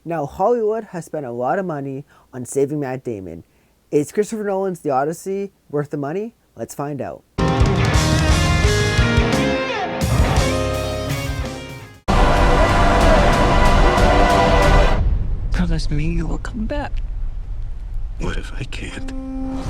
Now, Hollywood has spent a lot of money on saving Matt Damon. Is Christopher Nolan's The Odyssey worth the money? Let's find out. Promise me you will come back. What if I can't?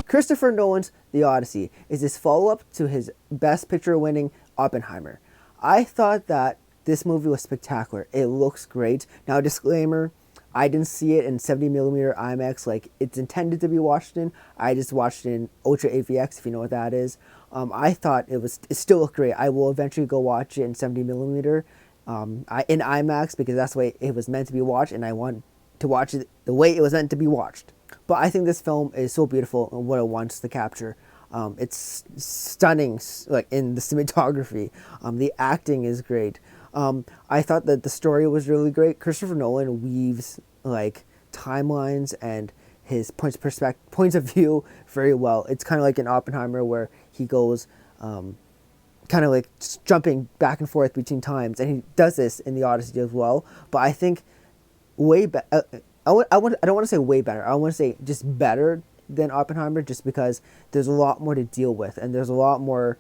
Christopher Nolan's The Odyssey is his follow-up to his Best Picture winning Oppenheimer. I thought that this movie was spectacular. It looks great. Now, disclaimer, I didn't see it in 70mm IMAX like it's intended to be watched in. I just watched it in Ultra AVX, if you know what that is. I thought it still looked great. I will eventually go watch it in 70mm in IMAX because that's the way it was meant to be watched, and I want to watch it the way it was meant to be watched. But I think this film is so beautiful in what it wants to capture. It's stunning, like in the cinematography. The acting is great. I thought that the story was really great. Christopher Nolan weaves like timelines and his points of view very well. It's kind of like in Oppenheimer where he goes kind of like jumping back and forth between times, and he does this in the Odyssey as well. But I think way better. I don't want to say way better. I want to say just better than Oppenheimer, just because there's a lot more to deal with, and there's a lot more,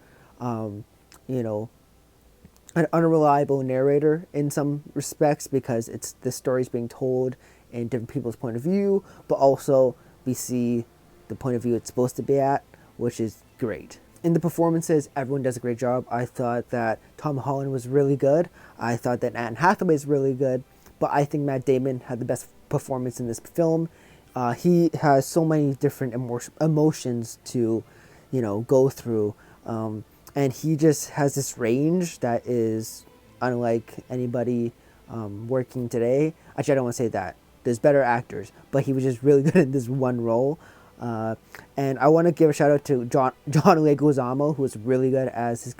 an unreliable narrator in some respects because the story's being told in different people's point of view, but also we see the point of view it's supposed to be at, which is great. In the performances, everyone does a great job. I thought that Tom Holland was really good. I thought that Anne Hathaway is really good, but I think Matt Damon had the best performance in this film. He has so many different emotions to, go through. And he just has this range that is unlike anybody working today. Actually, I don't want to say that. There's better actors, but he was just really good in this one role. And I want to give a shout out to John Leguizamo, who was really good as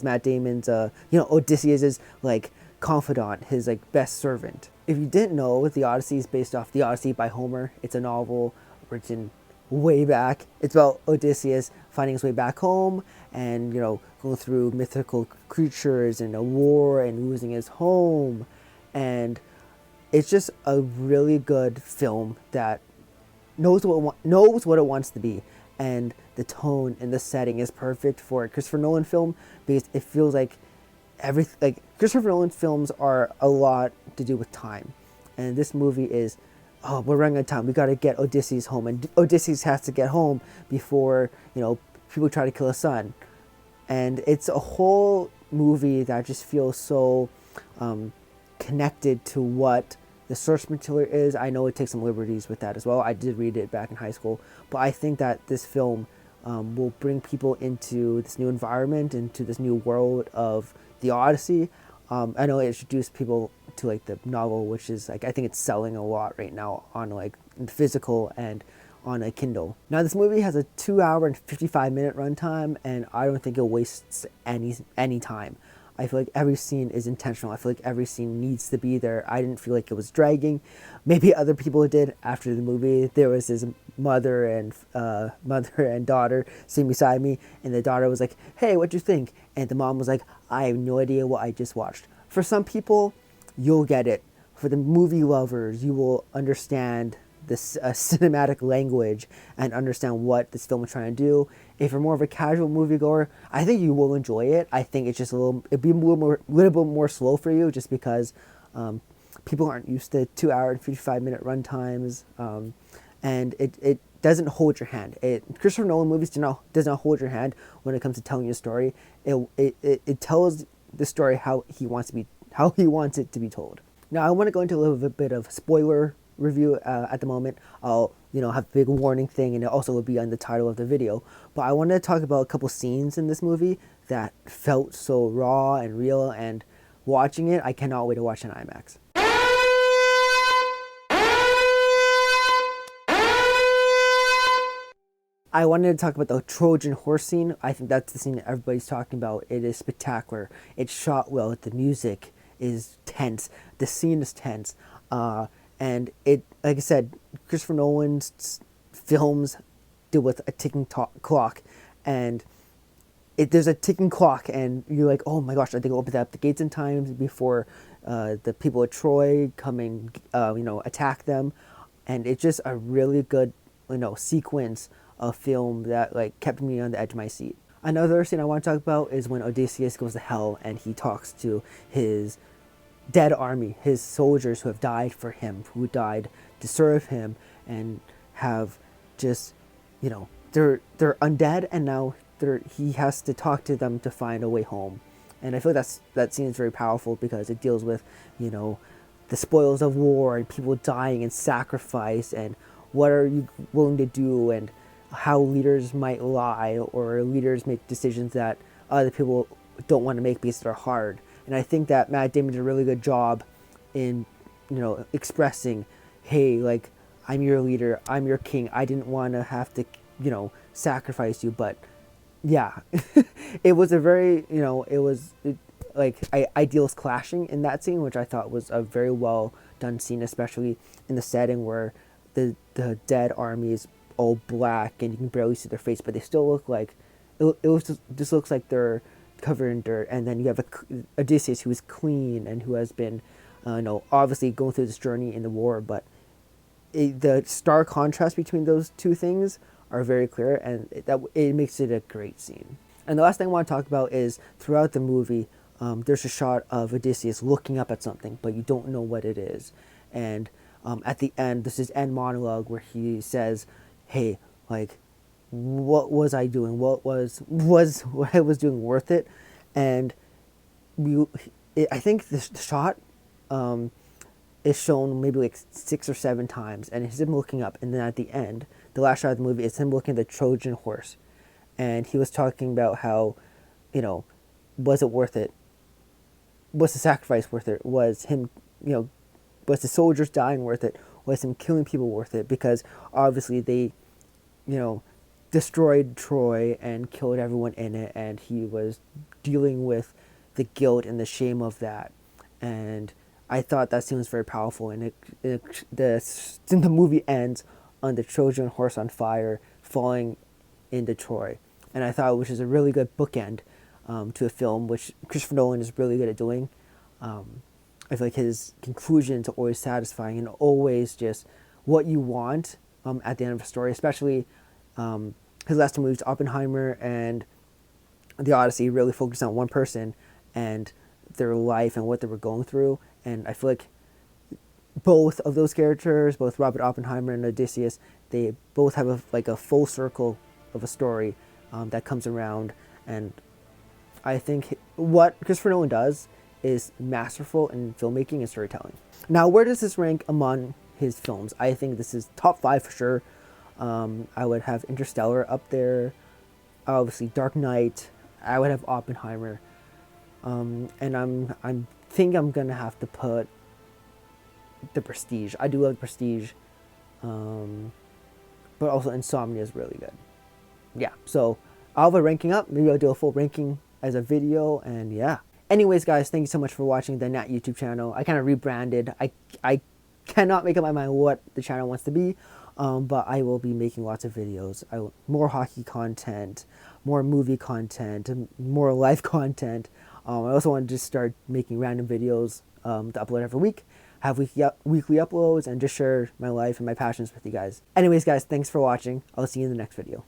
Matt Damon's, Odysseus's like confidant, his like best servant. If you didn't know, The Odyssey is based off The Odyssey by Homer. It's a novel written way back. It's about Odysseus finding his way back home and, going through mythical creatures and a war and losing his home. And it's just a really good film that knows what it wants to be. And the tone and the setting is perfect for a Christopher Nolan film because it feels like Christopher Nolan films are a lot to do with time. And this movie is, we're running out of time. We got to get Odysseus home, and Odysseus has to get home before people try to kill his son. And it's a whole movie that just feels so connected to what the source material is. I know it takes some liberties with that as well. I did read it back in high school, but I think that this film will bring people into this new environment, into this new world of the Odyssey. I know it introduced people to like the novel, which is like I think it's selling a lot right now on like physical and on a Kindle. Now this movie has a 2 hour and 55-minute runtime, and I don't think it wastes any time. I feel like every scene is intentional. I feel like every scene needs to be there. I didn't feel like it was dragging. Maybe other people did after the movie. There was his mother and daughter sitting beside me, and the daughter was like, "Hey, what'd you think?" And the mom was like, "I have no idea what I just watched." For some people, you'll get it. For the movie lovers, you will understand this cinematic language and understand what this film is trying to do. If you're more of a casual moviegoer, I think you will enjoy it. I think it's just it'd be a little bit more slow for you, just because people aren't used to 2 hour and 55-minute run times, and it doesn't hold your hand. Christopher Nolan movies does not hold your hand when it comes to telling your story. It tells the story how he wants it to be told. Now I want to go into a little bit of spoiler review at the moment. I'll have a big warning thing, and it also will be on the title of the video. But I wanted to talk about a couple scenes in this movie that felt so raw and real, and watching it, I cannot wait to watch it in IMAX. I wanted to talk about the Trojan horse scene. I think that's the scene that everybody's talking about. It is spectacular. It's shot well. The music is tense. The scene is tense. And it, like I said, Christopher Nolan's films deal with a ticking clock, and there's a ticking clock, and you're like, oh my gosh, I think I'll open up the gates in time before the people of Troy come and attack them, and it's just a really good sequence of film that like kept me on the edge of my seat. Another scene I want to talk about is when Odysseus goes to hell and he talks to his dead army, his soldiers who have died for him, who died to serve him, and have just, they're undead, and now he has to talk to them to find a way home. And I feel that scene is very powerful because it deals with, the spoils of war and people dying and sacrifice, and what are you willing to do, and how leaders might lie or leaders make decisions that other people don't want to make because they're hard. And I think that Matt Damon did a really good job in, expressing, hey, like, I'm your leader, I'm your king, I didn't want to have to, sacrifice you, but yeah, it was a very, ideals clashing in that scene, which I thought was a very well done scene, especially in the setting where the dead army is all black and you can barely see their face, but they still look like it was just looks like they're covered in dirt. And then you have Odysseus, who is clean and who has been obviously going through this journey in the war, but the stark contrast between those two things are very clear, and it makes it a great scene. And the last thing I want to talk about is throughout the movie, there's a shot of Odysseus looking up at something, but you don't know what it is. And at the end, this is end monologue where he says, hey, like, what was I doing? Was what I was doing worth it? And I think the shot is shown maybe like 6 or 7 times, and it's him looking up, and then at the end, the last shot of the movie is him looking at the Trojan horse, and he was talking about how, was it worth it? Was the sacrifice worth it? Was him, was the soldiers dying worth it? Was him killing people worth it? Because obviously they, destroyed Troy and killed everyone in it, and he was dealing with the guilt and the shame of that. And I thought that scene was very powerful, and the movie ends on the Trojan horse on fire falling into Troy. And I thought which is a really good bookend to a film, which Christopher Nolan is really good at doing. I feel like his conclusions are always satisfying and always just what you want at the end of a story, especially his last two movies, Oppenheimer and The Odyssey, really focused on one person and their life and what they were going through. And I feel like both of those characters, both Robert Oppenheimer and Odysseus, they both have a full circle of a story that comes around. And I think what Christopher Nolan does is masterful in filmmaking and storytelling. Now, where does this rank among his films? I think this is top 5 for sure. I would have Interstellar up there, obviously Dark Knight. I would have Oppenheimer, and I'm think I'm gonna have to put The Prestige. I do love The Prestige, but also Insomnia is really good. Yeah, so I'll have a ranking up. Maybe I'll do a full ranking as a video, and yeah. Anyways, guys, thank you so much for watching the Nat YouTube channel. I kind of rebranded. I cannot make up my mind what the channel wants to be, but I will be making lots of videos. More hockey content, more movie content, more life content. I also want to just start making random videos to upload every week, have weekly uploads, and just share my life and my passions with you guys. Anyways, guys, thanks for watching. I'll see you in the next video.